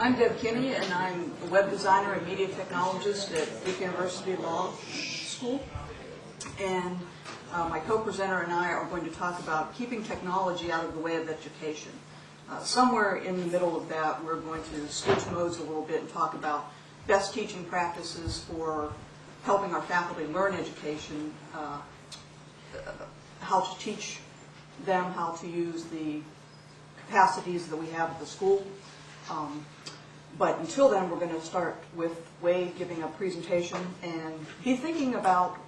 I'm Deb Kinney, and I'm a web designer and media technologist at Duke University Law School. And my co-presenter and I are going to talk about keeping technology out of the way of education. Somewhere in the middle of that, we're going to switch modes a little bit and talk about best teaching practices for helping our faculty learn education, how to teach them how to use the capacities that we have at the school. But until then, we're going to start with Wade giving a presentation and be thinking about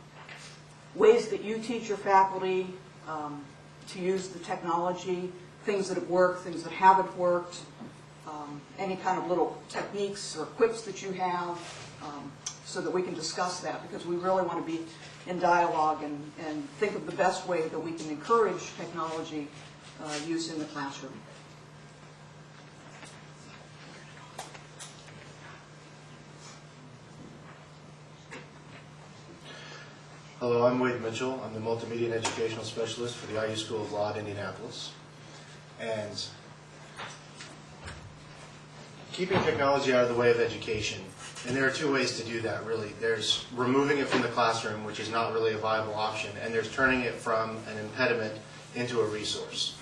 ways that you teach your faculty to use the technology, things that have worked, things that haven't worked, any kind of little techniques or quips that you have, so that we can discuss that, because we really want to be in dialogue and think of the best way that we can encourage technology use in the classroom. Hello, I'm Wade Mitchell. I'm the Multimedia and Educational Specialist for the IU School of Law at Indianapolis. And keeping technology out of the way of education. And there are two ways to do that, really. There's removing it from the classroom, which is not really a viable option, and there's turning it from an impediment into a resource.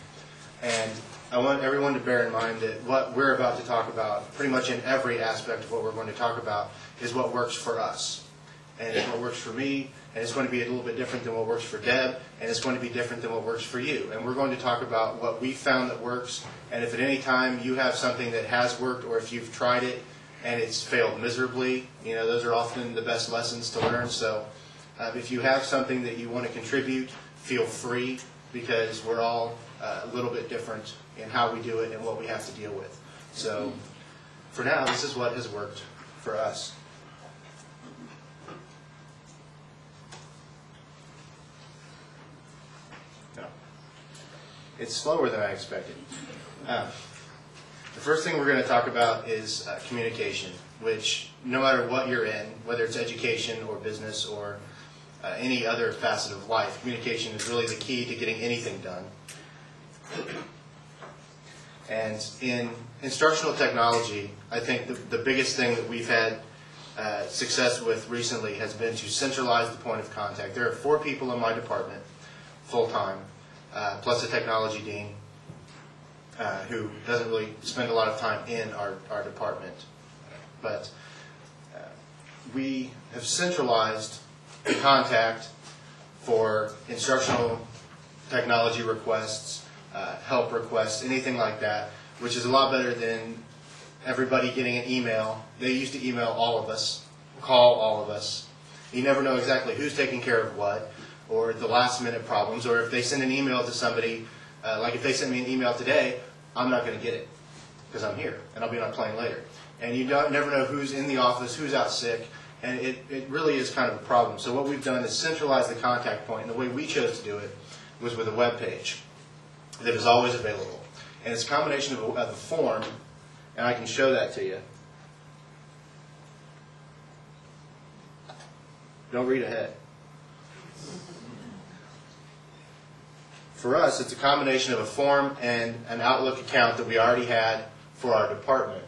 And I want everyone to bear in mind that what we're about to talk about, pretty much in every aspect of what we're going to talk about, is what works for us. And it's what works for me, and it's going to be a little bit different than what works for Deb, and it's going to be different than what works for you. And we're going to talk about what we found that works, and if at any time you have something that has worked, or if you've tried it and it's failed miserably, you know, those are often the best lessons to learn. So if you have something that you want to contribute, feel free, because we're all a little bit different in how we do it and what we have to deal with. So for now, this is what has worked for us. It's slower than I expected. The first thing we're going to talk about is communication, which no matter what you're in, whether it's education or business or any other facet of life, communication is really the key to getting anything done. And in instructional technology, I think the biggest thing that we've had success with recently has been to centralize the point of contact. There are 4 people in my department, full-time, plus a technology dean who doesn't really spend a lot of time in our department. But we have centralized the contact for instructional technology requests, help requests, anything like that, which is a lot better than everybody getting an email. They used to email all of us, call all of us. You never know exactly who's taking care of what, or the last minute problems, or if they send an email to somebody, like if they send me an email today, I'm not going to get it because I'm here and I'll be on a plane later. And you never know who's in the office, who's out sick, and it really is kind of a problem. So what we've done is centralize the contact point, and the way we chose to do it was with a web page that is always available. And it's a combination of a form, and I can show that to you. Don't read ahead. For us, it's a combination of a form and an Outlook account that we already had for our department.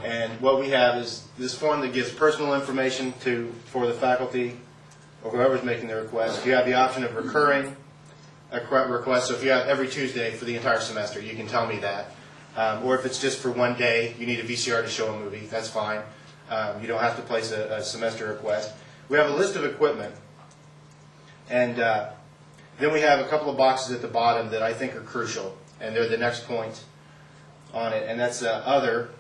And what we have is this form that gives personal information for the faculty or whoever's making the request. You have the option of recurring request. So if you have every Tuesday for the entire semester, you can tell me that. Or if it's just for one day, you need a VCR to show a movie, that's fine. You don't have to place a semester request. We have a list of equipment. And then we have a couple of boxes at the bottom that I think are crucial, and they're the next point on it, and that's other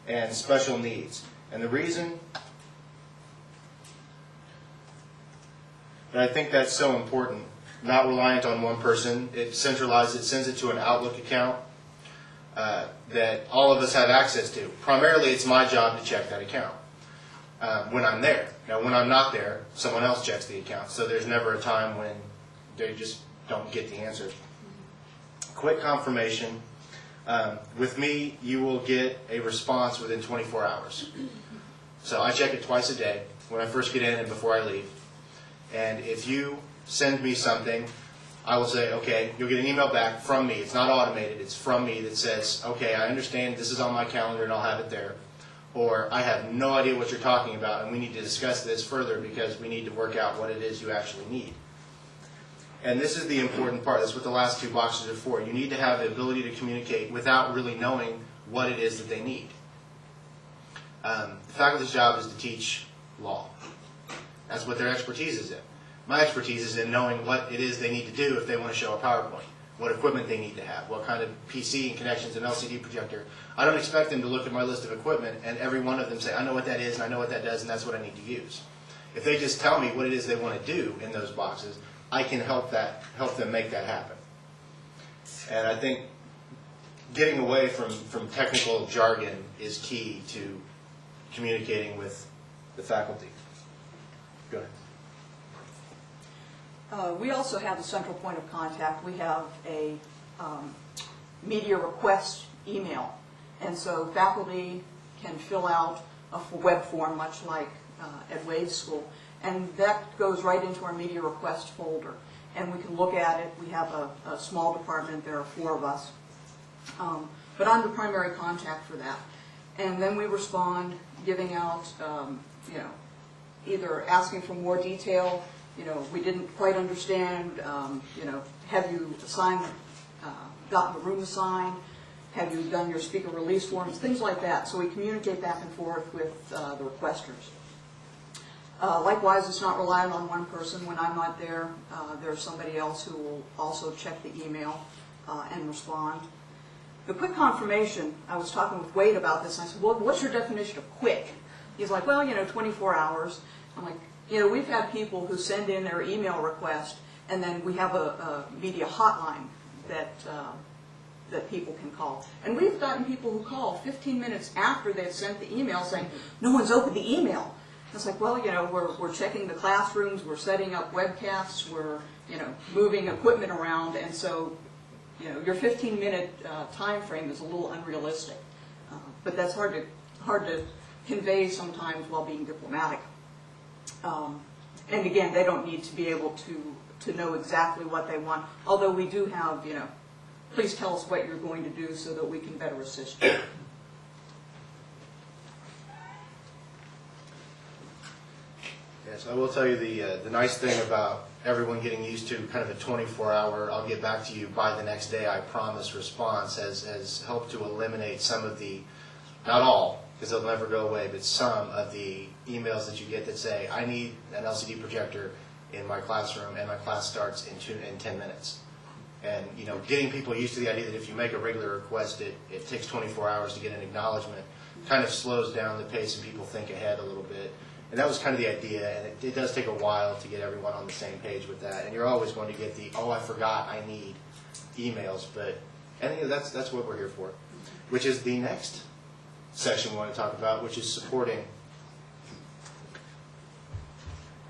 and special needs. And the reason that I think that's so important, not reliant on one person, it centralizes it, sends it to an Outlook account that all of us have access to. Primarily, it's my job to check that account when I'm there. Now, when I'm not there, someone else checks the account, so there's never a time when they just don't get the answer. Quick confirmation. With me, you will get a response within 24 hours. So I check it twice a day, when I first get in and before I leave. And if you send me something, I will say, okay, you'll get an email back from me. It's not automated. It's from me that says, okay, I understand this is on my calendar and I'll have it there. Or I have no idea what you're talking about and we need to discuss this further because we need to work out what it is you actually need. And this is the important part. That's what the last two boxes are for. You need to have the ability to communicate without really knowing what it is that they need. The faculty's job is to teach law. That's what their expertise is in. My expertise is in knowing what it is they need to do if they want to show a PowerPoint, what equipment they need to have, what kind of PC and connections, an LCD projector. I don't expect them to look at my list of equipment and every one of them say, I know what that is and I know what that does and that's what I need to use. If they just tell me what it is they want to do in those boxes, I can help them make that happen. And I think getting away from technical jargon is key to communicating with the faculty. Go ahead. We also have a central point of contact. We have a media request email. And so faculty can fill out a web form, much like at Wade's school. And that goes right into our media request folder. And we can look at it. We have a small department. There are 4 of us. But I'm the primary contact for that. And then we respond, giving out, either asking for more detail, we didn't quite understand, have you gotten the room assigned? Have you done your speaker release forms? Things like that. So we communicate back and forth with the requesters. Likewise, it's not reliant on one person. When I'm not there, there's somebody else who will also check the email and respond. The quick confirmation, I was talking with Wade about this, and I said, well, what's your definition of quick? He's like, well, 24 hours. I'm like, we've had people who send in their email request, and then we have a media hotline that people can call. And we've gotten people who call 15 minutes after they've sent the email saying, no one's opened the email. It's like, well, we're checking the classrooms, we're setting up webcasts, we're, moving equipment around, and so, your 15-minute time frame is a little unrealistic. But that's hard to convey sometimes while being diplomatic. And again, they don't need to be able to know exactly what they want, although we do have, please tell us what you're going to do so that we can better assist you. Yes, I will tell you the nice thing about everyone getting used to kind of a 24-hour, I'll get back to you by the next day, I promise response has helped to eliminate some of the, not all, because they'll never go away, but some of the emails that you get that say, I need an LCD projector in my classroom and my class starts in 10 minutes. And getting people used to the idea that if you make a regular request, it takes 24 hours to get an acknowledgement, kind of slows down the pace and people think ahead a little bit. And that was kind of the idea, and it does take a while to get everyone on the same page with that. And you're always going to get the, oh, I forgot, I need emails. But I think that's what we're here for, which is the next section we want to talk about, which is supporting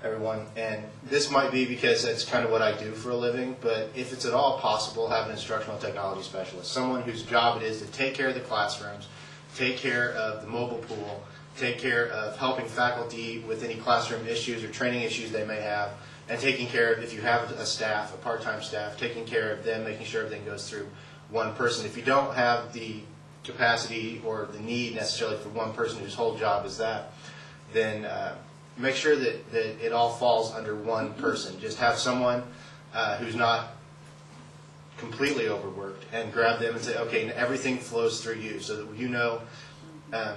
everyone. And this might be because that's kind of what I do for a living, but if it's at all possible, have an instructional technology specialist, someone whose job it is to take care of the classrooms, take care of the mobile pool, take care of helping faculty with any classroom issues or training issues they may have, and taking care of, if you have a staff, a part-time staff, taking care of them, making sure everything goes through one person. If you don't have the capacity or the need necessarily for one person whose whole job is that, then make sure that it all falls under one person. Just have someone who's not completely overworked and grab them and say, okay, everything flows through you so that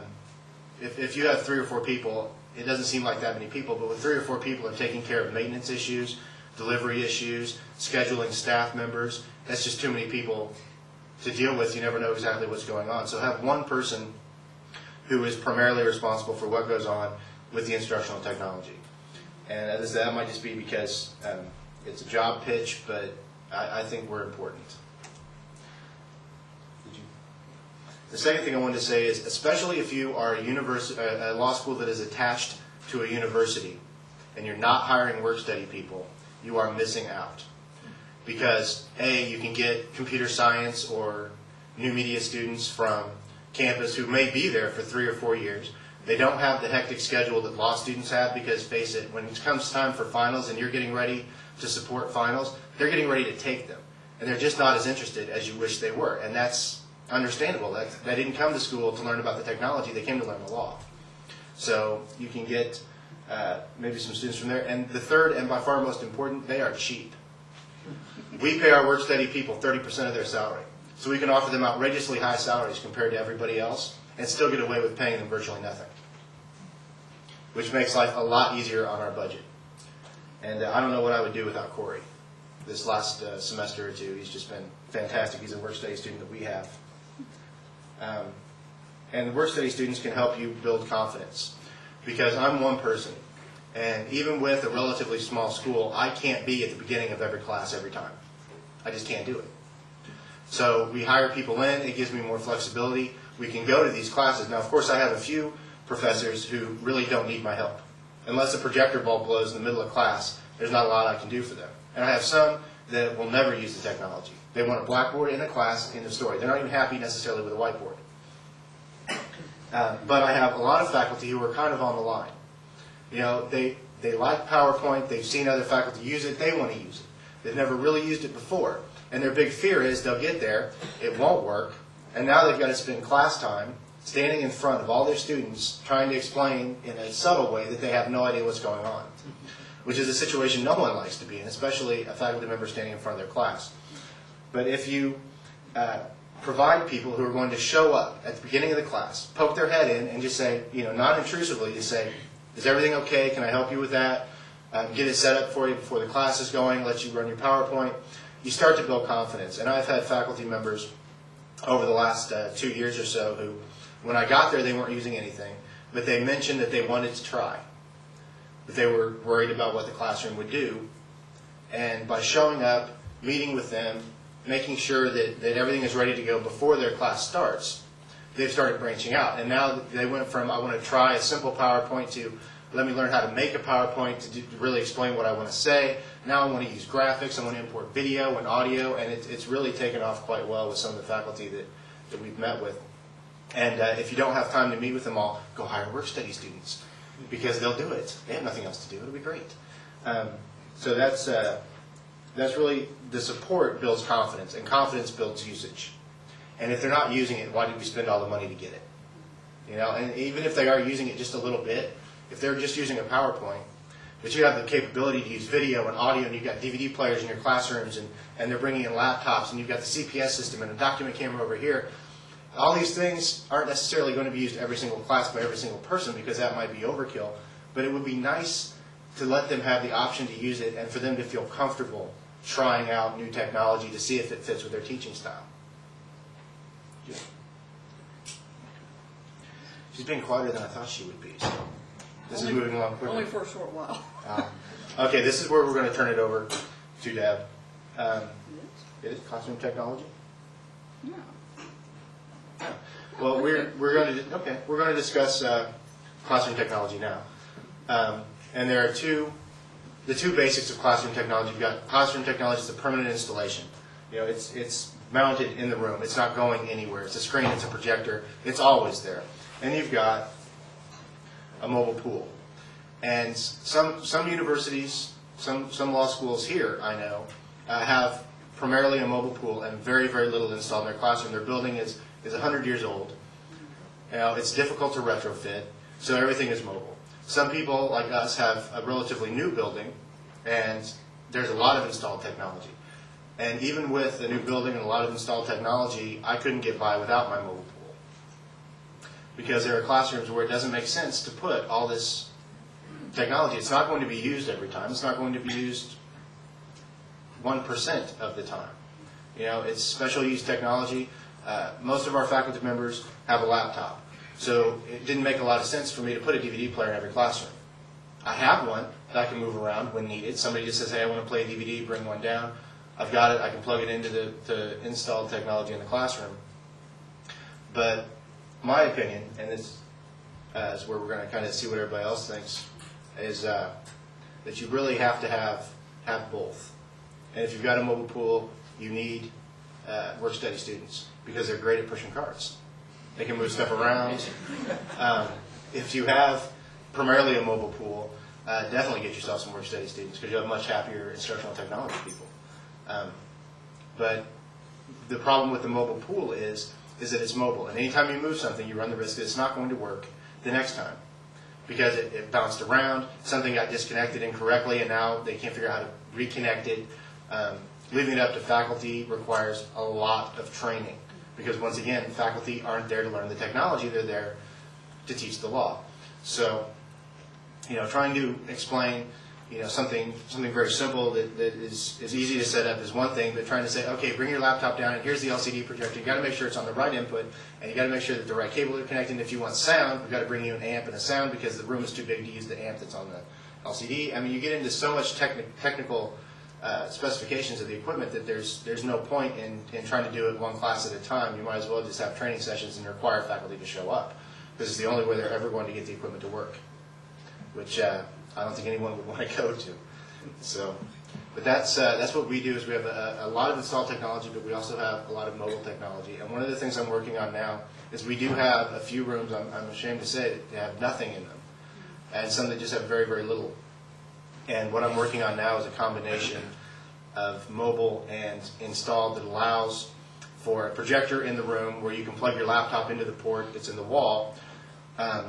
if you have 3 or 4 people, it doesn't seem like that many people, but with 3 or 4 people are taking care of maintenance issues, delivery issues, scheduling staff members, that's just too many people to deal with. You never know exactly what's going on. So have one person who is primarily responsible for what goes on with the instructional technology. And as I said, that might just be because it's a job pitch, but I think we're important. The second thing I wanted to say is, especially if you are a law school that is attached to a university and you're not hiring work-study people, you are missing out. Because A, you can get computer science or new media students from campus who may be there for 3 or 4 years. They don't have the hectic schedule that law students have because, face it, when it comes time for finals and you're getting ready to support finals, they're getting ready to take them. And they're just not as interested as you wish they were. And that's understandable. They didn't come to school to learn about the technology. They came to learn the law. So you can get maybe some students from there. And the third, and by far most important, they are cheap. We pay our work-study people 30% of their salary. So we can offer them outrageously high salaries compared to everybody else and still get away with paying them virtually nothing, which makes life a lot easier on our budget. And I don't know what I would do without Corey. This last semester or two, he's just been fantastic. He's a work-study student that we have. And the work-study students can help you build confidence, because I'm one person. And even with a relatively small school, I can't be at the beginning of every class every time. I just can't do it. So we hire people in. It gives me more flexibility. We can go to these classes. Now, of course, I have a few professors who really don't need my help. Unless a projector bulb blows in the middle of class, there's not a lot I can do for them. And I have some that will never use the technology. They want a blackboard in a class, end of story. They're not even happy necessarily with a whiteboard. But I have a lot of faculty who are kind of on the line. You know, they like PowerPoint. They've seen other faculty use it. They want to use it. They've never really used it before. And their big fear is they'll get there, it won't work, and now they've got to spend class time standing in front of all their students trying to explain in a subtle way that they have no idea what's going on, which is a situation no one likes to be in, especially a faculty member standing in front of their class. But if you provide people who are going to show up at the beginning of the class, poke their head in and just say, you know, non-intrusively, just say, is everything okay? Can I help you with that? Get it set up for you before the class is going, let you run your PowerPoint. You start to build confidence. And I've had faculty members over the last 2 years or so who, when I got there, they weren't using anything, but they mentioned that they wanted to try, that they were worried about what the classroom would do. And by showing up, meeting with them, making sure that everything is ready to go before their class starts, they've started branching out. And now they went from, I want to try a simple PowerPoint to, let me learn how to make a PowerPoint to really explain what I want to say. Now I want to use graphics, I want to import video and audio, and it's really taken off quite well with some of the faculty that we've met with. And if you don't have time to meet with them all, go hire work-study students, because they'll do it. They have nothing else to do. It'll be great. So that's really, the support builds confidence, and confidence builds usage. And if they're not using it, why did we spend all the money to get it? You know, and even if they are using it just a little bit, if they're just using a PowerPoint, but you have the capability to use video and audio, and you've got DVD players in your classrooms, and they're bringing in laptops, and you've got the CPS system and a document camera over here, all these things aren't necessarily going to be used every single class by every single person, because that might be overkill, but it would be nice to let them have the option to use it and for them to feel comfortable trying out new technology to see if it fits with their teaching style. Yeah. She's being quieter than I thought she would be. So this is moving along quickly. Only for a short while. Okay, this is where we're going to turn it over to Deb. It is classroom technology. Yeah. Well, we're going to discuss classroom technology now, and there are the two basics of classroom technology. You've got classroom technology is a permanent installation. You know, it's mounted in the room. It's not going anywhere. It's a screen. It's a projector. It's always there. And you've got a mobile pool. And some universities, some law schools here, I know, have primarily a mobile pool and very, very little installed in their classroom. Their building is 100 years old. Now, it's difficult to retrofit, so everything is mobile. Some people, like us, have a relatively new building, and there's a lot of installed technology. And even with a new building and a lot of installed technology, I couldn't get by without my mobile pool. Because there are classrooms where it doesn't make sense to put all this technology. It's not going to be used every time. It's not going to be used 1% of the time. You know, it's special use technology. Most of our faculty members have a laptop. So it didn't make a lot of sense for me to put a DVD player in every classroom. I have one that I can move around when needed. Somebody just says, hey, I want to play a DVD, bring one down. I've got it. I can plug it into the installed technology in the classroom. But my opinion, and this is where we're going to kind of see what everybody else thinks, is that you really have to have both. And if you've got a mobile pool, you need work-study students because they're great at pushing carts. They can move stuff around. If you have primarily a mobile pool, definitely get yourself some Workstudy students because you'll have much happier instructional technology people. But the problem with the mobile pool is that it's mobile, and anytime you move something, you run the risk that it's not going to work the next time because it bounced around, something got disconnected incorrectly, and now they can't figure out how to reconnect it. Leaving it up to faculty requires a lot of training because, once again, faculty aren't there to learn the technology, they're there to teach the law. So, trying to explain, something very simple that is easy to set up is one thing, but trying to say, okay, bring your laptop down and here's the LCD projector. You got to make sure it's on the right input, and you got to make sure that the right cable are connected. And if you want sound, we've got to bring you an amp and a sound because the room is too big to use the amp that's on the LCD. I mean, you get into so much technical specifications of the equipment that there's no point in trying to do it one class at a time. You might as well just have training sessions and require faculty to show up because it's the only way they're ever going to get the equipment to work, which I don't think anyone would want to go to. So, but that's what we do. Is we have a lot of installed technology, but we also have a lot of mobile technology. And one of the things I'm working on now is we do have a few rooms. I'm ashamed to say that have nothing in them, and some that just have very, very little. And what I'm working on now is a combination of mobile and installed that allows for a projector in the room where you can plug your laptop into the port that's in the wall.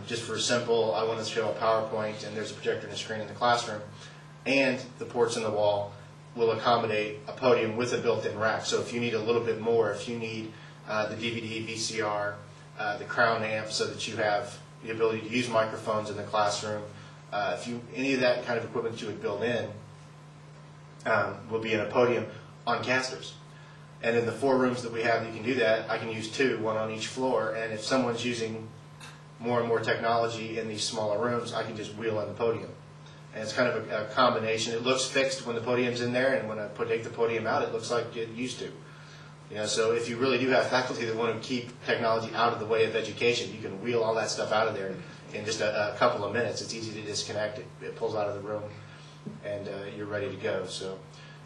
Just for simple, I want to show a PowerPoint and there's a projector and a screen in the classroom. And the ports in the wall will accommodate a podium with a built-in rack. So if you need a little bit more, if you need the DVD, VCR, the crown amp so that you have the ability to use microphones in the classroom, any of that kind of equipment that you would build in will be in a podium on casters. And in the 4 rooms that we have that you can do that, I can use 2, one on each floor. And if someone's using more and more technology in these smaller rooms, I can just wheel in the podium. And it's kind of a combination. It looks fixed when the podium's in there, and when I take the podium out, it looks like it used to. So if you really do have faculty that want to keep technology out of the way of education, you can wheel all that stuff out of there in just a couple of minutes. It's easy to disconnect it. It pulls out of the room, and you're ready to go. So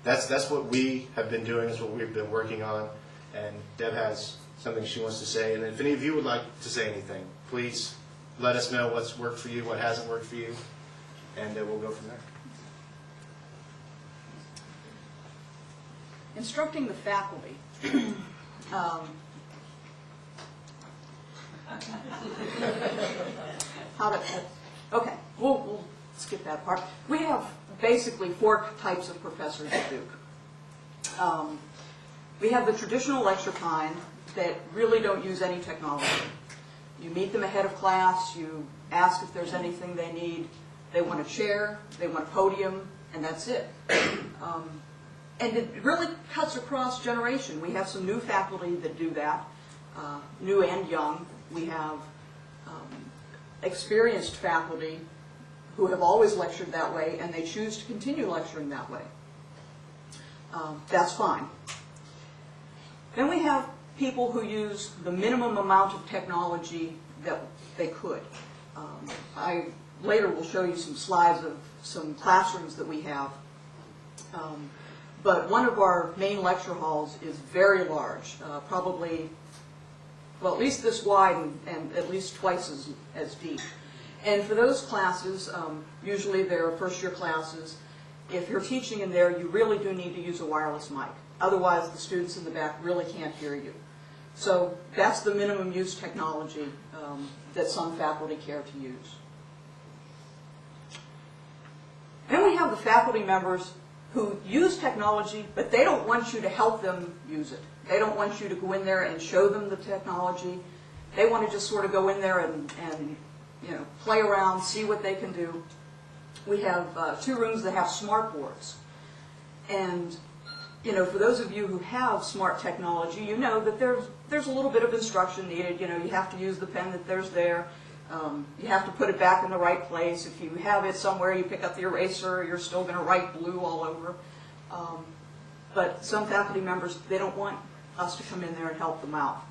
that's what we have been doing. That's what we've been working on. And Deb has something she wants to say. And if any of you would like to say anything, please let us know what's worked for you, what hasn't worked for you, and we'll go from there. Instructing the faculty. Okay, we'll skip that part. We have basically 4 types of professors at Duke. We have the traditional lecture kind that really don't use any technology. You meet them ahead of class, you ask if there's anything they need. They want a chair, they want a podium, and that's it. And it really cuts across generation. We have some new faculty that do that, new and young. We have experienced faculty who have always lectured that way, and they choose to continue lecturing that way. That's fine. Then we have people who use the minimum amount of technology that they could. I later will show you some slides of some classrooms that we have. But one of our main lecture halls is very large, probably, well, at least this wide and at least twice as deep. And for those classes, usually they're first-year classes. If you're teaching in there, you really do need to use a wireless mic. Otherwise, the students in the back really can't hear you. So that's the minimum use technology that some faculty care to use. Then we have the faculty members who use technology, but they don't want you to help them use it. They don't want you to go in there and show them the technology. They want to just sort of go in there and play around, see what they can do. We have 2 rooms that have smart boards. And for those of you who have smart technology, you know that there's a little bit of instruction needed. You have to use the pen that there's there. You have to put it back in the right place. If you have it somewhere, you pick up the eraser, you're still going to write blue all over. But some faculty members, they don't want us to come in there and help them out.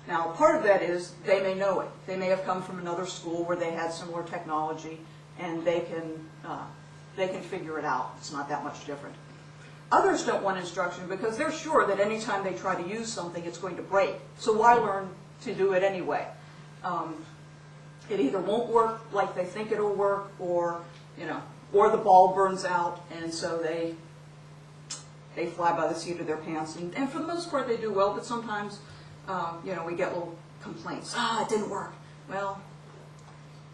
Now, part of that is they may know it. They may have come from another school where they had similar technology, and they can figure it out. It's not that much different. Others don't want instruction because they're sure that anytime they try to use something, it's going to break. So why learn to do it anyway? It either won't work like they think it'll work, or or the bulb burns out, and so they fly by the seat of their pants. And for the most part, they do well, but sometimes, we get little complaints. It didn't work. Well,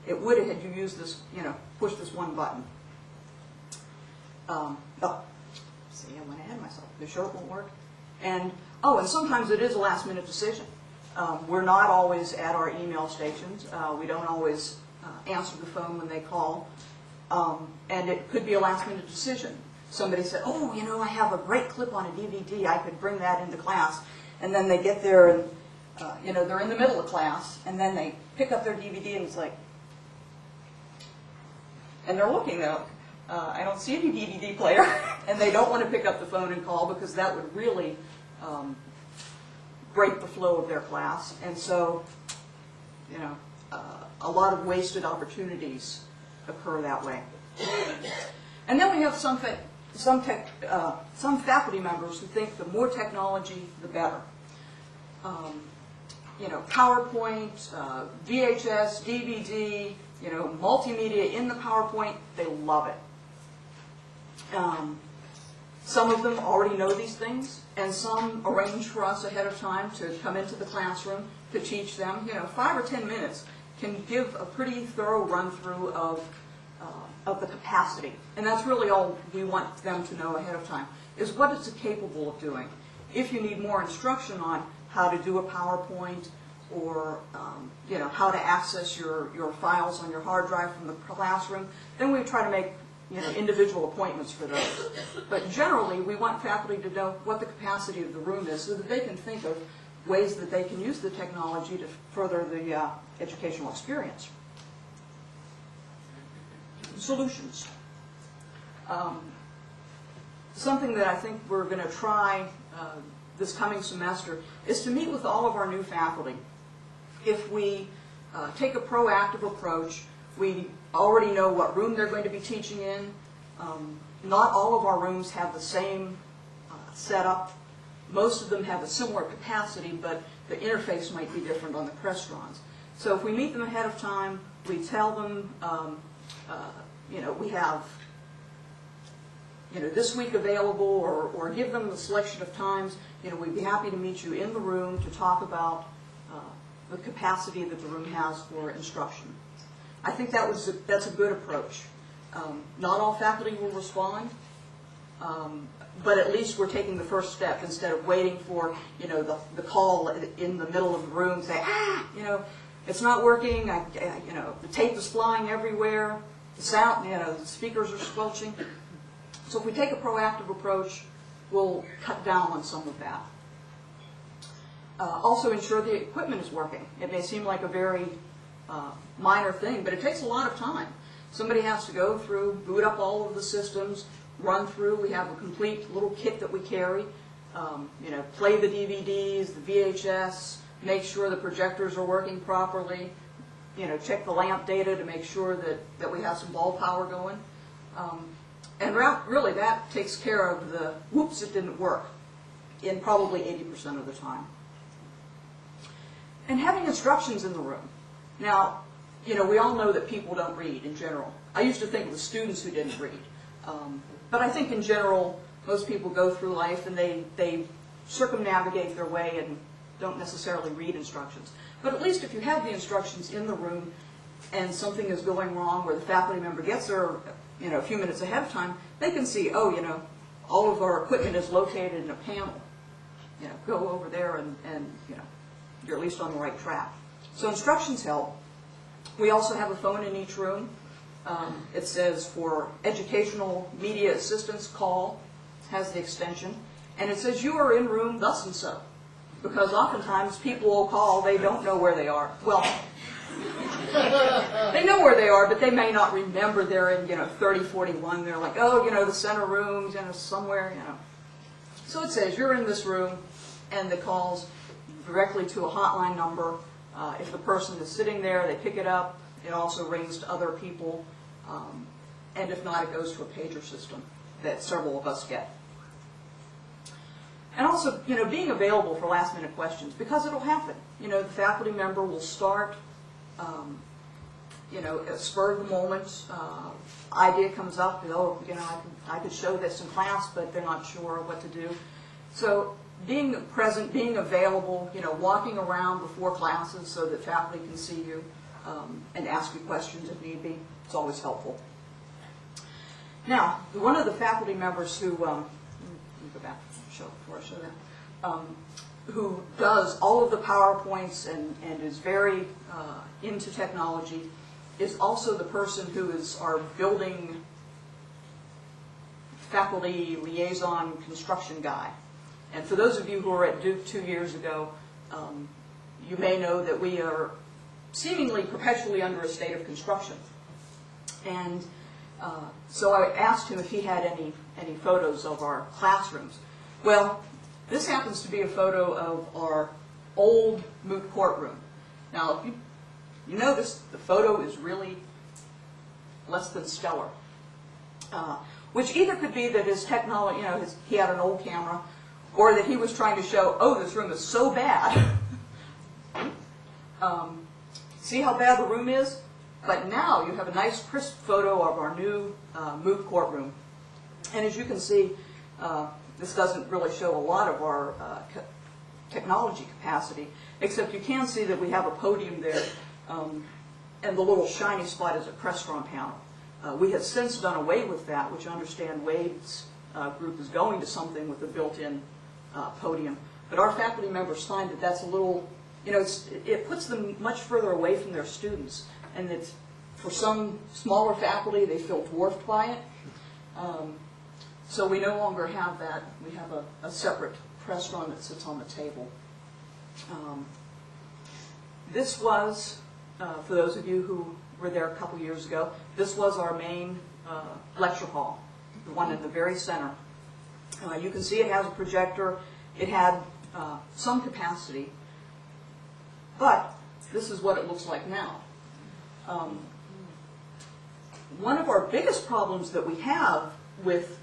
it would have had you used this, push this one button. See, I went ahead of myself. The shirt won't work. And sometimes it is a last-minute decision. We're not always at our email stations. We don't always answer the phone when they call. And it could be a last-minute decision. Somebody said, I have a great clip on a DVD. I could bring that into class. And then they get there and, they're in the middle of class. And then they pick up their DVD and it's like, and they're looking out. I don't see any DVD player. And they don't want to pick up the phone and call because that would really break the flow of their class. And so, a lot of wasted opportunities occur that way. And then we have some faculty members who think the more technology, the better. PowerPoint, VHS, DVD, multimedia in the PowerPoint, they love it. Some of them already know these things, and some arrange for us ahead of time to come into the classroom to teach them. 5 or 10 minutes can give a pretty thorough run-through of the capacity. And that's really all we want them to know ahead of time, is what it's capable of doing. If you need more instruction on how to do a PowerPoint or how to access your files on your hard drive from the classroom, then we try to make individual appointments for those. But generally, we want faculty to know what the capacity of the room is so that they can think of ways that they can use the technology to further the educational experience. Solutions. Something that I think we're going to try this coming semester is to meet with all of our new faculty. If we take a proactive approach, we already know what room they're going to be teaching in. Not all of our rooms have the same setup. Most of them have a similar capacity, but the interface might be different on the Crestrons. So if we meet them ahead of time, we tell them, we have this week available, or give them a selection of times. We'd be happy to meet you in the room to talk about the capacity that the room has for instruction. I think that's a good approach. Not all faculty will respond, but at least we're taking the first step instead of waiting for the call in the middle of the room, say, it's not working. The tape is flying everywhere. The sound, the speakers are squelching. So if we take a proactive approach, we'll cut down on some of that. Also ensure the equipment is working. It may seem like a very minor thing, but it takes a lot of time. Somebody has to go through, boot up all of the systems, run through. We have a complete little kit that we carry. Play the DVDs, the VHS, make sure the projectors are working properly, check the lamp data to make sure that we have some bulb power going. And really that takes care of the, whoops, it didn't work, in probably 80% of the time. And having instructions in the room. Now, we all know that people don't read in general. I used to think it was students who didn't read. But I think in general, most people go through life and they circumnavigate their way and don't necessarily read instructions. But at least if you have the instructions in the room and something is going wrong where the faculty member gets there a few minutes ahead of time, they can see, all of our equipment is located in a panel. Go over there and you're at least on the right track. So instructions help. We also have a phone in each room. It says for educational media assistance call, has the extension, and it says you are in room thus and so, because oftentimes people will call, they don't know where they are. Well, they know where they are, but they may not remember they're in 3041. They're like, the center room, somewhere, So it says you're in this room, and the calls directly to a hotline number. If the person is sitting there, they pick it up. It also rings to other people. And if not, it goes to a pager system that several of us get. And also, being available for last-minute questions, because it'll happen. The faculty member will start you know, a spur of the moment idea comes up, oh, you know, I could show this in class, but they're not sure what to do. So being present, being available, you know, walking around before classes so that faculty can see you and ask you questions if need be, it's always helpful. Now, one of the faculty members who, let me go back before I show that, who does all of the PowerPoints and is very into technology is also the person who is our building faculty liaison construction guy. And for those of you who were at Duke 2 years ago, you may know that we are seemingly perpetually under a state of construction. And so I asked him if he had any photos of our classrooms. Well, this happens to be a photo of our old moot courtroom. Now, if you notice, the photo is really less than stellar. Which either could be that his technology, you know, he had an old camera, or that he was trying to show, oh, this room is so bad. See how bad the room is? But now you have a nice crisp photo of our new moot courtroom. And as you can see, this doesn't really show a lot of our technology capacity, except you can see that we have a podium there, and the little shiny spot is a press run panel. We have since done away with that, which I understand Wade's group is going to something with a built-in podium. But our faculty members find that that's a little, you know, it puts them much further away from their students. And it's, for some smaller faculty, they feel dwarfed by it. So we no longer have that. We have a separate press run that sits on the table. This was, for those of you who were there a couple years ago, this was our main lecture hall, the one in the very center. You can see it has a projector. It had some capacity, but this is what it looks like now. One of our biggest problems that we have with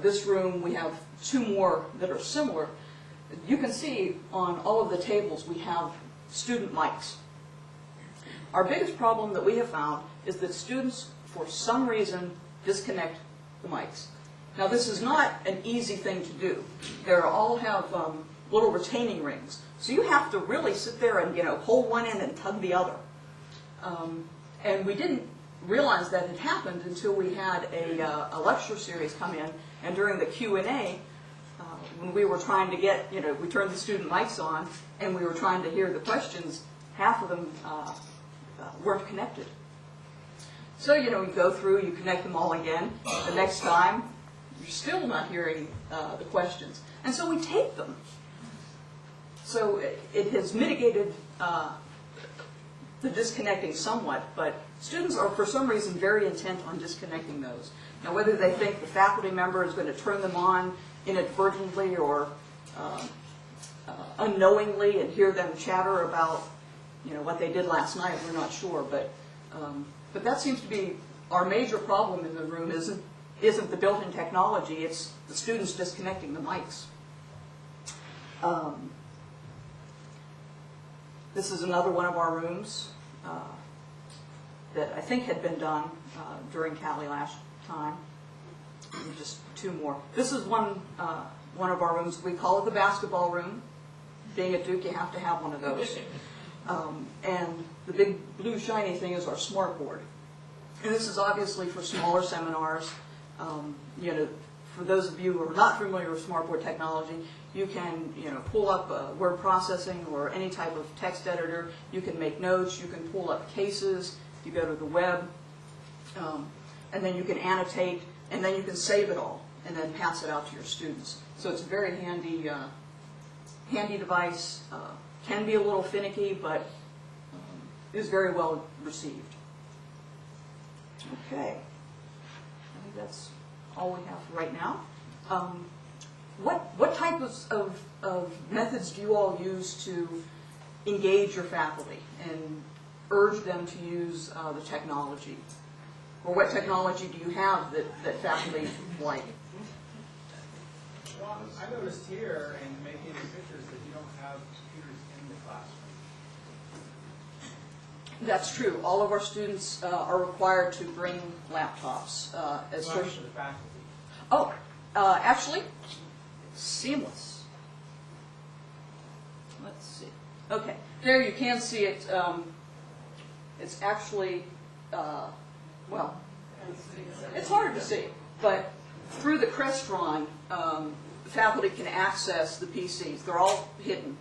this room, we have two more that are similar. You can see on all of the tables we have student mics. Our biggest problem that we have found is that students, for some reason, disconnect the mics. Now, this is not an easy thing to do. They all have little retaining rings. So you have to really sit there and, you know, hold one end and tug the other. And we didn't realize that had happened until we had a lecture series come in, and during the Q&A, when we were trying to get, you know, we turned the student mics on, and we were trying to hear the questions, half of them weren't connected. So, you know, you go through, you connect them all again. The next time, you're still not hearing the questions. And so we tape them. So it has mitigated the disconnecting somewhat, but students are, for some reason, very intent on disconnecting those. Now, whether they think the faculty member is going to turn them on inadvertently or unknowingly and hear them chatter about, you know, what they did last night, we're not sure. But that seems to be our major problem in the room. Isn't the built-in technology? It's the students disconnecting the mics. This is another one of our rooms that I think had been done during CALI last time. Just two more. This is one of our rooms. We call it the basketball room. Being at Duke, you have to have one of those. And the big blue shiny thing is our smart board. And this is obviously for smaller seminars. You know, for those of you who are not familiar with smartboard technology, you can, you know, pull up word processing or any type of text editor. You can make notes. You can pull up cases. You go to the web, and then you can annotate, and then you can save it all and then pass it out to your students. So it's a very handy, handy device. Can be a little finicky, but is very well received. Okay. I think that's all we have for right now. What type of methods do you all use to engage your faculty and urge them to use the technology? Or what technology do you have that faculty like? Well, I noticed here in making the pictures that you don't have computers in the classroom. That's true. All of our students are required to bring laptops as Not social. for the faculty. Oh, actually, seamless. Let's see. Okay, there you can see it. It's actually, well, it's hard to see, but through the Crestron, faculty can access the PCs. They're all hidden.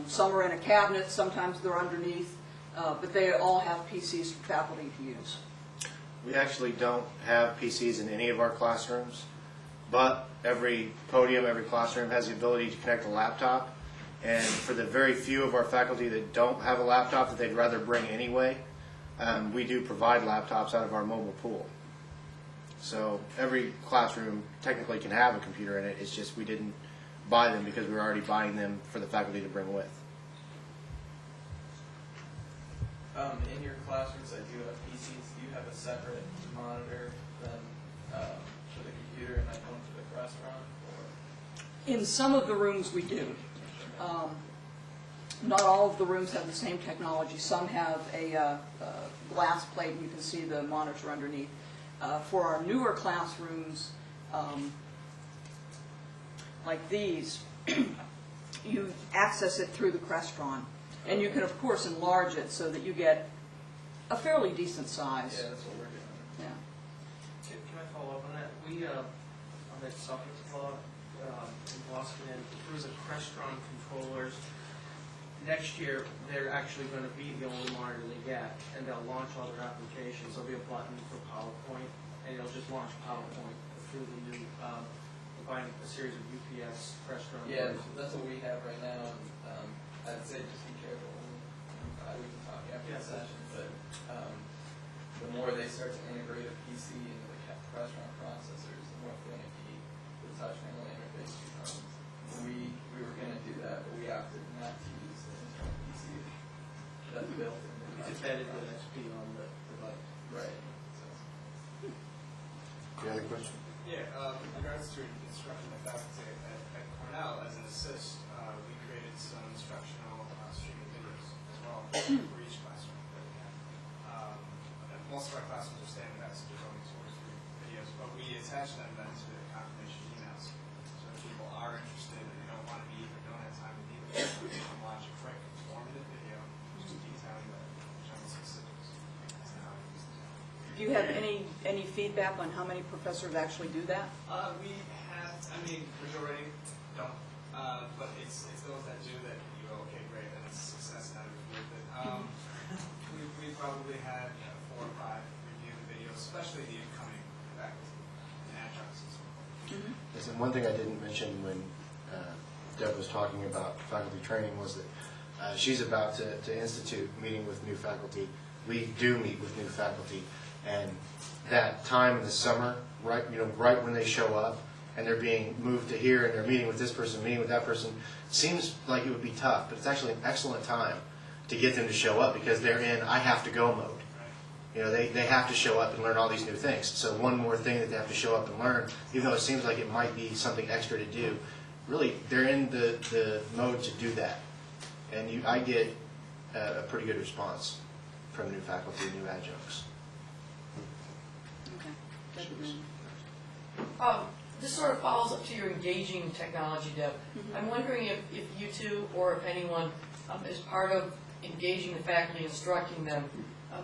Some are in a cabinet, sometimes they're underneath, but they all have PCs for faculty to use. We actually don't have PCs in any of our classrooms, but every podium, every classroom has the ability to connect a laptop. And for the very few of our faculty that don't have a laptop that they'd rather bring anyway, we do provide laptops out of our mobile pool. So every classroom technically can have a computer in it. It's just we didn't buy them because we were already buying them for the faculty to bring with. In your classrooms that do have PCs, do you have a separate monitor than for the computer and like one for the restaurant? Or? In some of the rooms we do. Not all of the rooms have the same technology. Some have a glass plate and you can see the monitor underneath. For our newer classrooms, like these, you access it through the Crestron. And you can, of course, enlarge it so that you get a fairly decent size. Yeah, that's what we're doing. Yeah. Can I follow up on that? We, on the software law in Boston, and there was a Crestron controllers. Next year, they're actually going to be the only monitor they get, and they'll launch all their applications. There'll be a button for PowerPoint, and it'll just launch PowerPoint through the new, buying a series of UPS Crestron. Yeah, that's what we have right now. And, I'd say just be careful. We can talk after the session, but the more they start to integrate a PC into the restaurant processors, the more finicky the touch panel interface becomes. We were going to do that, but we opted not to use the internal PC that's built in. It's embedded with XP on the device. Right. So. You have a question? Yeah, in regards to instruction and faculty at Cornell, as an assist, we created some instructional streaming videos as well for each classroom that we have. And most of our classrooms are standardized, so there's only 2 or 3 videos, but we attach them then to the confirmation emails. So if people are interested and they don't want to meet or don't have time to meet with us, they can watch a quick informative video just detailing the general specifics as to how to use the Do you have any feedback on how many professors actually do that? We have, I mean, majority don't, but it's those that do that you go, okay, great, and it's a success now we've moved it. We probably had 4 or 5 review the videos, especially the incoming faculty and adjuncts as well. Yes, and one thing I didn't mention when Deb was talking about faculty training was that she's about to institute meeting with new faculty. We do meet with new faculty, and that time in the summer, right when they show up, and they're being moved to here, and they're meeting with this person, meeting with that person, seems like it would be tough, but it's actually an excellent time to get them to show up because they're in I have to go mode. They have to show up and learn all these new things. So one more thing that they have to show up and learn, even though it seems like it might be something extra to do, really they're in the mode to do that. And I get a pretty good response from new faculty, new adjuncts. Okay. This sort of follows up to your engaging technology, Deb. I'm wondering if you two, or if anyone, is part of engaging the faculty, instructing them.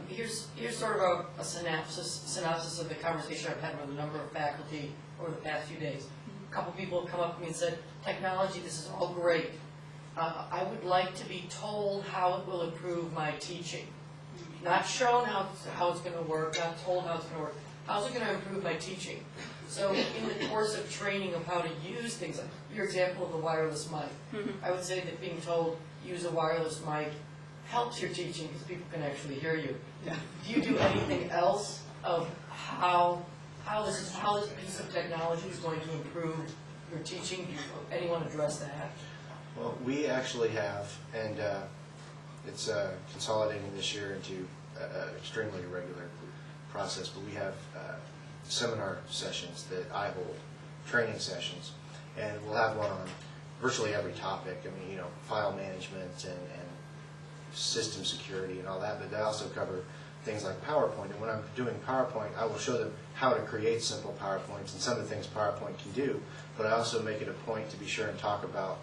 Here's sort of a synopsis of the conversation I've had with a number of faculty over the past few days. A couple people have come up to me and said, technology, this is all great. I would like to be told how it will improve my teaching. Not shown how it's going to work, not told how it's going to work. How's it going to improve my teaching? So in the course of training of how to use things, like your example of the wireless mic, I would say that being told use a wireless mic helps your teaching because people can actually hear you. Yeah. Do you do anything else of how this piece of technology is going to improve your teaching? Do anyone address that? Well, we actually have, and it's consolidating this year into an extremely irregular process, but we have seminar sessions that I hold, training sessions, and we'll have one on virtually every topic. I mean, file management and system security and all that, but they also cover things like PowerPoint. And when I'm doing PowerPoint, I will show them how to create simple PowerPoints and some of the things PowerPoint can do, but I also make it a point to be sure and talk about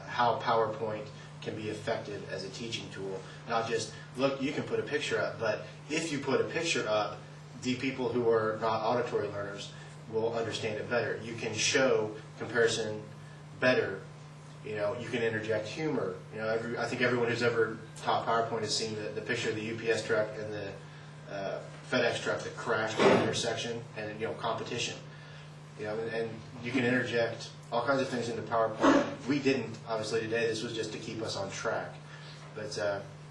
how PowerPoint can be effective as a teaching tool. Not just, look, you can put a picture up, but if you put a picture up, the people who are not auditory learners will understand it better. You can show comparison better. You know, you can interject humor. You know, I think everyone who's ever taught PowerPoint has seen the picture of the UPS truck and the FedEx truck that crashed at the intersection, and you know, competition. You know, and you can interject all kinds of things into PowerPoint. We didn't, obviously, today. This was just to keep us on track. But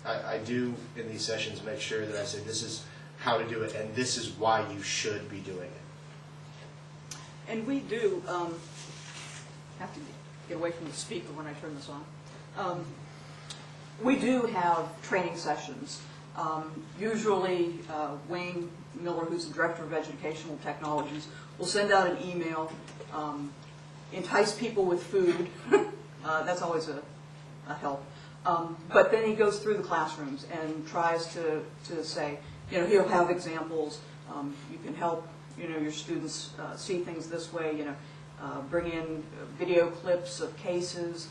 I do, in these sessions, make sure that I say this is how to do it, and this is why you should be doing it. And we do have to get away from the speaker when I turn this on. We do have training sessions. Usually, Wayne Miller, who's the Director of Educational Technologies, will send out an email, entice people with food. That's always a help. But then he goes through the classrooms and tries to say, you know, he'll have examples. You can help, you know, your students see things this way. You know, bring in video clips of cases.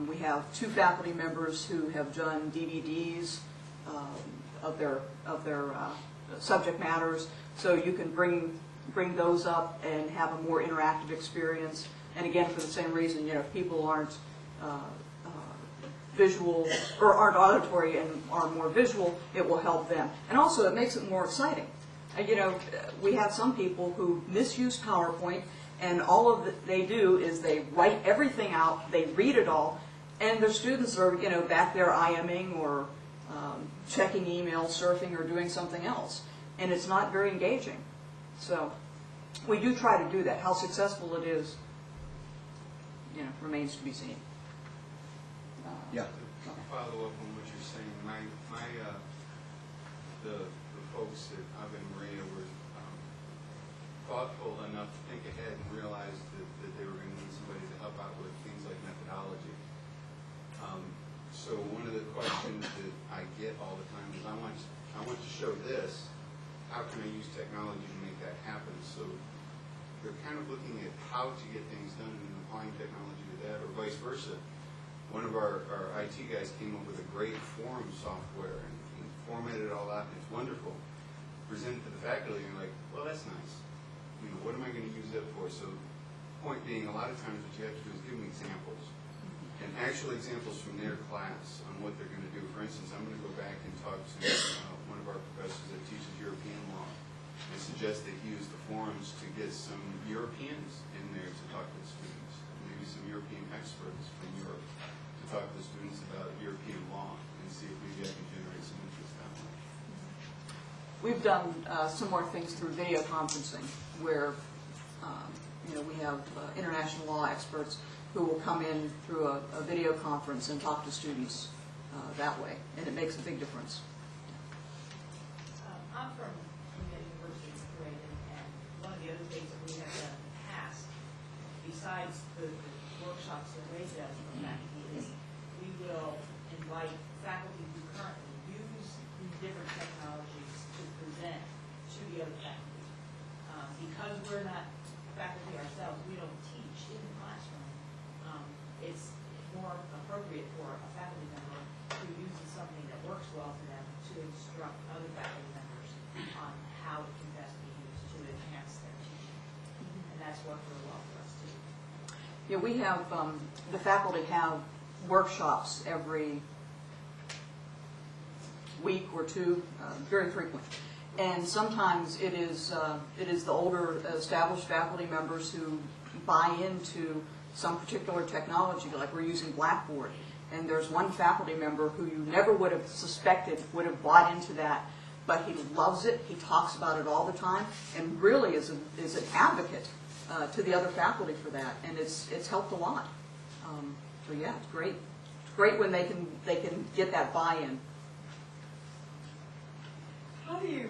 We have 2 faculty members who have done DVDs of their subject matters, so you can bring those up and have a more interactive experience. And again, for the same reason, you know, if people aren't visual or aren't auditory and are more visual, it will help them. And also, it makes it more exciting. You know, we have some people who misuse PowerPoint, and all of they do is they write everything out, they read it all, and their students are, you know, back there IMing or checking email, surfing, or doing something else. And it's not very engaging. So we do try to do that. How successful it is, you know, remains to be seen. Yeah. Follow up on what you're saying. The folks at Ave Maria were thoughtful enough to think ahead and realize that they were going to need somebody to help out with things like methodology. So one of the questions that I get all the time is, I want to show this. How can I use technology to make that happen? So they're kind of looking at how to get things done and applying technology to that, or vice versa. One of our IT guys came up with a great forum software and formatted it all out, and it's wonderful. Presented to the faculty, and you're like, well, that's nice. You know, what am I going to use that for? So, point being, a lot of times what you have to do is give them examples, and actual examples from their class on what they're going to do. For instance, I'm going to go back and talk to one of our professors that teaches European law, and suggest that he use the forums to get some Europeans in there to talk to the students, maybe some European experts from Europe to talk to the students about European law, and see if maybe I can generate some interest that way. We've done similar things through video conferencing, where you know, we have international law experts who will come in through a video conference and talk to students that way, and it makes a big difference. I'm from the University of Croydon, and one of the other things that we have done in the past, besides the workshops that Ray does for faculty, is we will invite faculty who currently use these different technologies to present to the other faculty. Because we're not faculty ourselves, we don't teach in the classroom. It's more appropriate for a faculty member who uses something that works well for them to instruct other faculty members on how it can best be used to enhance their teaching. And that's worked really well for us too. Yeah, we have, the faculty have workshops every week or 2, very frequent. And sometimes it is the older established faculty members who buy into some particular technology, like we're using Blackboard. And there's one faculty member who you never would have suspected would have bought into that, but he loves it, he talks about it all the time, and really is an advocate to the other faculty for that, and it's helped a lot. So yeah, it's great. It's great when they can get that buy-in. How do you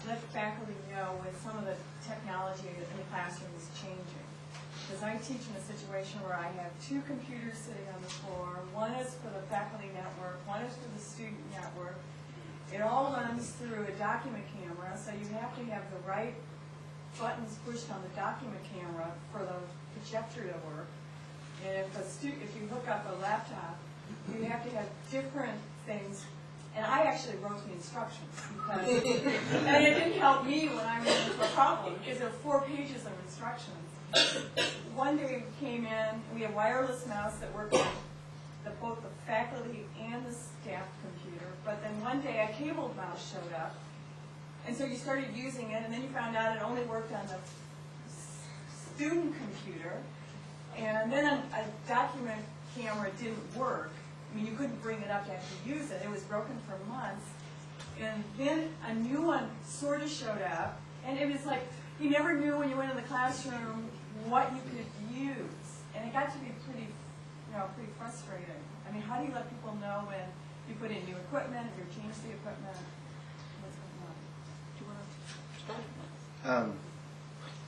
let faculty know when some of the technology in the classroom is changing? Because I teach in a situation where I have 2 computers sitting on the floor. One is for the faculty faculty network, one is for the student network. It all runs through a document camera, so you have to have the right buttons pushed on the document camera for the projector to work. And if you hook up a laptop, you have to have different things. And I actually wrote the instructions because, and it didn't help me when I ran into a problem because there were 4 pages of instructions. One day we came in, we had wireless mouse that worked on both the faculty and the staff computer, but then one day a cabled mouse showed up, and so you started using it, and then you found out it only worked on the student computer, and then a document camera didn't work. I mean, you couldn't bring it up to actually use it. It was broken for months. And then a new one sort of showed up, and it was like you never knew when you went in the classroom what you could use. And it got to be pretty frustrating. I mean, how do you let people know when you put in new equipment, or you change the equipment? What's going on?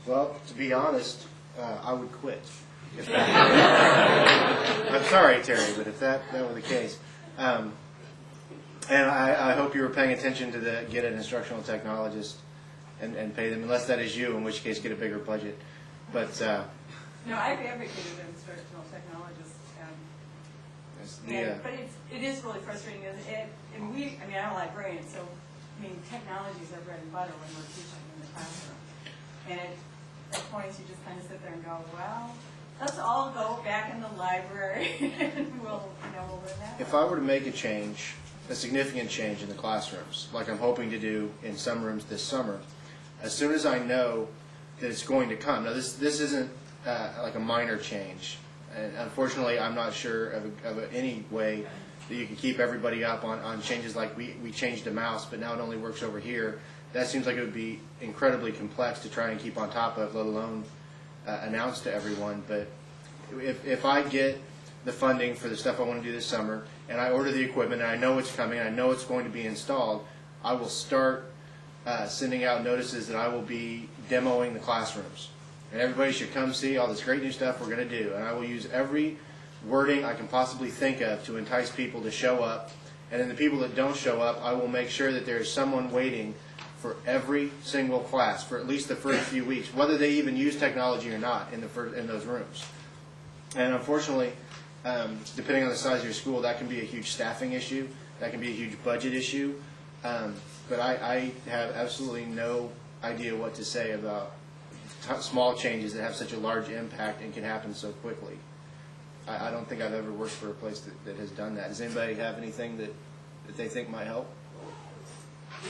Well, to be honest, I would quit. I'm sorry, Terry, but if that were the case. And I hope you were paying attention to get an instructional technologist and pay them, unless that is you, in which case get a bigger budget. But no, I've advocated an instructional technologist. But it is really frustrating. And I'm a librarian, so technologies are bread and butter when we're teaching in the classroom. And at points you just kind of sit there and go, well, let's all go back in the library and we'll learn that. if I were to make a change, a significant change in the classrooms, like I'm hoping to do in some rooms this summer, as soon as I know that it's going to come. Now, this isn't like a minor change. And unfortunately, I'm not sure of any way that you can keep everybody up on changes like we changed a mouse, but now it only works over here. That seems like it would be incredibly complex to try and keep on top of, let alone announce to everyone. But if I get the funding for the stuff I want to do this summer, and I order the equipment, and I know it's coming, and I know it's going to be installed, I will start sending out notices that I will be demoing the classrooms. And everybody should come see all this great new stuff we're going to do. And I will use every wording I can possibly think of to entice people to show up. And then the people that don't show up, I will make sure that there's someone waiting for every single class for at least the first few weeks, whether they even use technology or not in those rooms. And unfortunately, depending on the size of your school, that can be a huge staffing issue. That can be a huge budget issue. But I have absolutely no idea what to say about small changes that have such a large impact and can happen so quickly. I don't think I've ever worked for a place that has done that. Does anybody have anything that they think might help?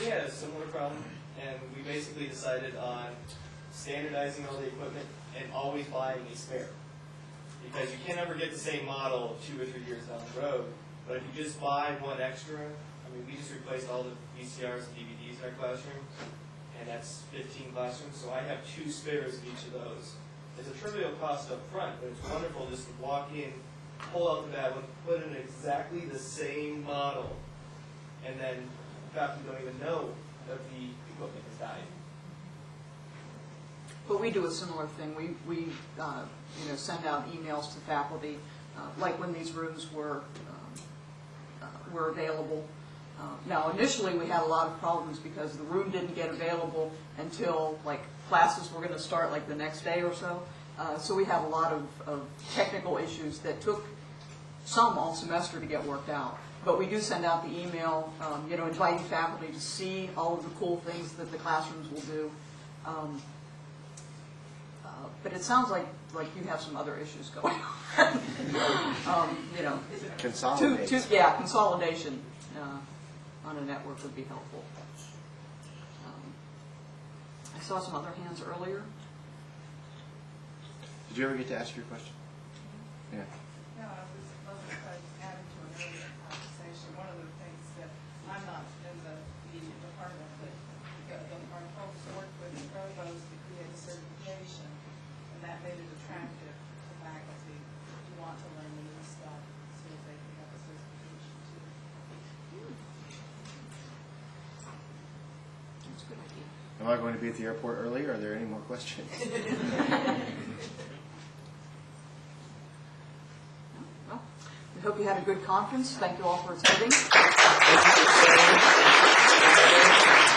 We had a similar problem, and we basically decided on standardizing all the equipment and always buying a spare. Because you can't ever get the same model 2 or 3 years down the road, but if you just buy one extra, we just replaced all the VCRs and DVDs in our classroom, and that's 15 classrooms, so I have 2 spares of each of those. It's a trivial cost up front, but it's wonderful just to walk in, pull out the bad one, put in exactly the same model, and then faculty don't even know that the equipment has died. But we do a similar thing. We send out emails to faculty, like when these rooms were available. Now, initially we had a lot of problems because the room didn't get available until classes were going to start the next day or so. So we had a lot of technical issues that took some all semester to get worked out. But we do send out the email, inviting faculty to see all of the cool things that the classrooms will do. But it sounds like you have some other issues going on. Consolidation. Consolidation on a network would be helpful. I saw some other hands earlier. Did you ever get to ask your question? Yeah. No, I was adding to an earlier conversation. One of the things that I'm not in the department, but our folks worked with the provost to create a certification, and that made it attractive to faculty who want to learn the new stuff so that they can have a certification too. That's a good idea. Am I going to be at the airport early, or are there any more questions? Well, we hope hope you had a good conference. Thank you all for attending. Thank you for staying.